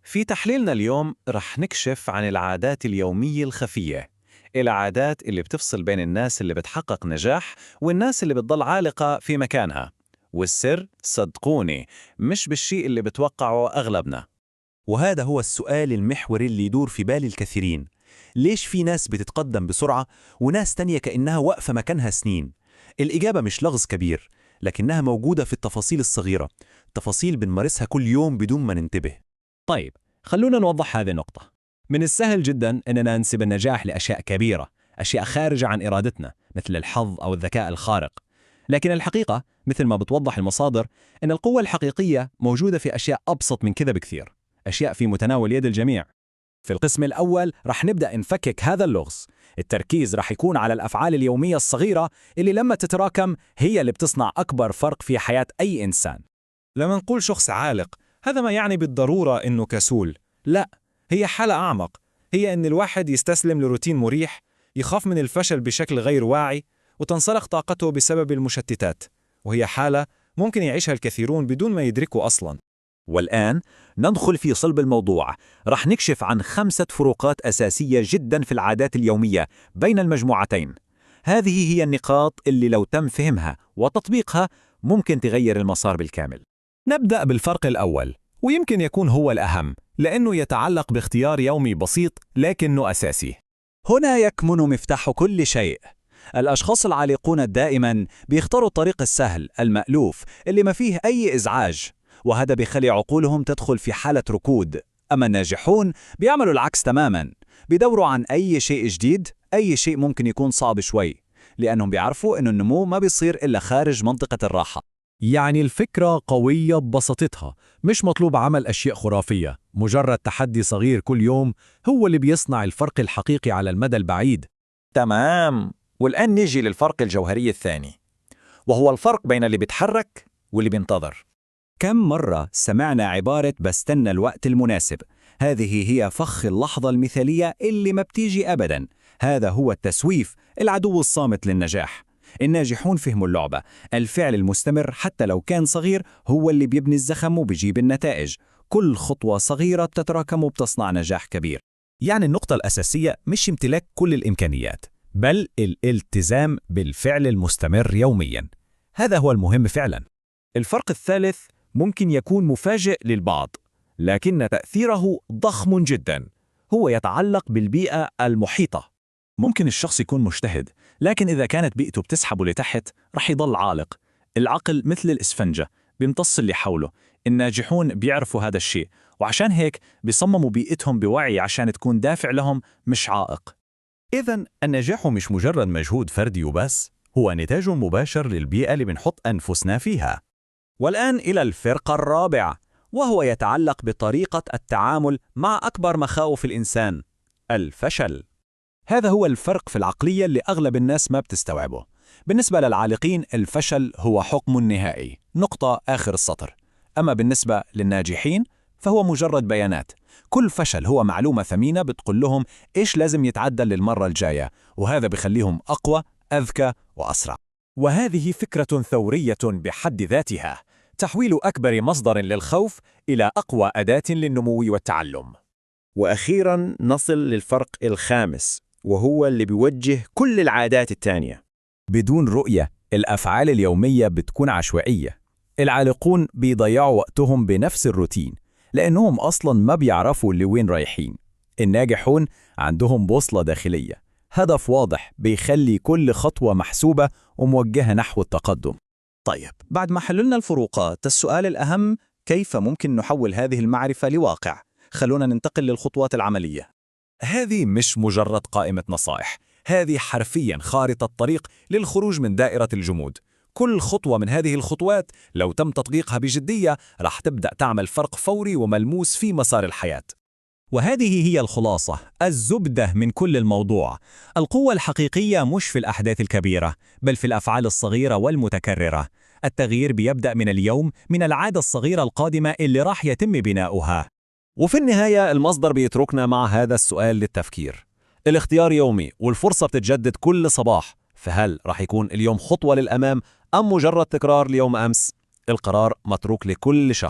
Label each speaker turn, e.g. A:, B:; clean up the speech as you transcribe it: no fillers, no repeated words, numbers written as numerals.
A: في تحليلنا اليوم رح نكشف عن العادات اليومية الخفية، العادات اللي بتفصل بين الناس اللي بتحقق نجاح والناس اللي بتضل عالقة في مكانها. والسر صدقوني مش بالشيء اللي بتوقعه أغلبنا.
B: وهذا هو السؤال المحوري اللي يدور في بال الكثيرين. ليش في ناس بتتقدم بسرعة وناس تانية كأنها واقفة مكانها سنين؟ الإجابة مش لغز كبير، لكنها موجودة في التفاصيل الصغيرة، تفاصيل بنمارسها كل يوم بدون ما ننتبه.
C: طيب، خلونا نوضح هذه النقطة. من السهل جدا أننا ننسب النجاح لأشياء كبيرة، أشياء خارجة عن إرادتنا مثل الحظ أو الذكاء الخارق. لكن الحقيقة مثل ما بتوضح المصادر أن القوة الحقيقية موجودة في أشياء أبسط من كذا بكثير، أشياء في متناول يد الجميع. في القسم الأول رح نبدأ نفكك هذا اللغز. التركيز رح يكون على الأفعال اليومية الصغيرة اللي لما تتراكم هي اللي بتصنع أكبر فرق في حياة أي إنسان.
D: لما نقول شخص عالق، هذا ما يعني بالضرورة إنه كسول. لا، هي حالة أعمق. هي إن الواحد يستسلم لروتين مريح، يخاف من الفشل بشكل غير واعي، وتنسلخ طاقته بسبب المشتتات. وهي حالة ممكن يعيشها الكثيرون بدون ما يدركوا أصلاً.
B: والآن ندخل في صلب الموضوع. رح نكشف عن 5 فروقات أساسية جدا في العادات اليومية بين المجموعتين. هذه هي النقاط اللي لو تم فهمها وتطبيقها ممكن تغير المسار بالكامل.
C: نبدأ بالفرق الأول، ويمكن يكون هو الأهم لأنه يتعلق باختيار يومي بسيط لكنه أساسي.
B: هنا يكمن مفتاح كل شيء. الأشخاص العالقون دائما بيختاروا الطريق السهل المألوف اللي ما فيه أي إزعاج، وهذا بيخلي عقولهم تدخل في حالة ركود. أما الناجحون بيعملوا العكس تماما، بيدوروا عن أي شيء جديد، أي شيء ممكن يكون صعب شوي، لأنهم بيعرفوا إنه النمو ما بيصير إلا خارج منطقة الراحة.
E: يعني الفكرة قوية ببساطتها، مش مطلوب عمل أشياء خرافية، مجرد تحدي صغير كل يوم هو اللي بيصنع الفرق الحقيقي على المدى البعيد.
A: تمام. والآن نيجي للفرق الجوهري الثاني، وهو الفرق بين اللي بيتحرك واللي بينتظر.
B: كم مرة سمعنا عبارة بستنى الوقت المناسب؟ هذه هي فخ اللحظة المثالية اللي ما بتيجي أبدا. هذا هو التسويف، العدو الصامت للنجاح. الناجحون فهموا اللعبة. الفعل المستمر حتى لو كان صغير هو اللي بيبني الزخم وبيجيب النتائج. كل خطوة صغيرة بتتراكم وبتصنع نجاح كبير.
E: يعني النقطة الأساسية مش امتلاك كل الإمكانيات، بل الالتزام بالفعل المستمر يوميا. هذا هو المهم فعلا.
C: الفرق الثالث ممكن يكون مفاجئ للبعض، لكن تأثيره ضخم جدا. هو يتعلق بالبيئة المحيطة.
E: ممكن الشخص يكون مجتهد، لكن إذا كانت بيئته بتسحبه لتحت رح يضل عالق. العقل مثل الإسفنجة، بيمتص اللي حوله. الناجحون بيعرفوا هذا الشيء، وعشان هيك بيصمموا بيئتهم بوعي عشان تكون دافع لهم مش عائق. إذن النجاح مش مجرد مجهود فردي وبس، هو نتاج مباشر للبيئة اللي بنحط أنفسنا فيها.
B: والآن إلى الفرق الرابع، وهو يتعلق بطريقة التعامل مع أكبر مخاوف الإنسان، الفشل. هذا هو الفرق في العقلية اللي أغلب الناس ما بتستوعبه. بالنسبة للعالقين الفشل هو حكم نهائي، نقطة آخر السطر. أما بالنسبة للناجحين فهو مجرد بيانات. كل فشل هو معلومة ثمينة بتقول لهم إيش لازم يتعدل للمرة الجاية، وهذا بيخليهم أقوى، أذكى وأسرع.
C: وهذه فكرة ثورية بحد ذاتها، تحويل أكبر مصدر للخوف إلى أقوى أداة للنمو والتعلم.
F: وأخيراً نصل للفرق الخامس، وهو اللي بيوجه كل العادات التانية.
E: بدون رؤية الأفعال اليومية بتكون عشوائية. العالقون بيضيعوا وقتهم بنفس الروتين لأنهم أصلاً ما بيعرفوا لوين رايحين. الناجحون عندهم بوصلة داخلية، هدف واضح بيخلي كل خطوة محسوبة وموجهة نحو التقدم.
B: طيب، بعد ما حللنا الفروقات، السؤال الأهم: كيف ممكن نحول هذه المعرفة لواقع؟ خلونا ننتقل للخطوات العملية.
C: هذه مش مجرد قائمة نصائح، هذه حرفياً خارطة طريق للخروج من دائرة الجمود. كل خطوة من هذه الخطوات لو تم تطبيقها بجدية رح تبدأ تعمل فرق فوري وملموس في مسار الحياة. وهذه هي الخلاصة، الزبدة من كل الموضوع. القوة الحقيقية مش في الأحداث الكبيرة، بل في الأفعال الصغيرة والمتكررة. التغيير بيبدأ من اليوم، من العادة الصغيرة القادمة اللي راح يتم بناؤها.
A: وفي النهاية المصدر بيتركنا مع هذا السؤال للتفكير. الاختيار يومي والفرصة بتتجدد كل صباح، فهل رح يكون اليوم خطوة للأمام أم مجرد تكرار ليوم أمس؟ القرار متروك لكل شخص.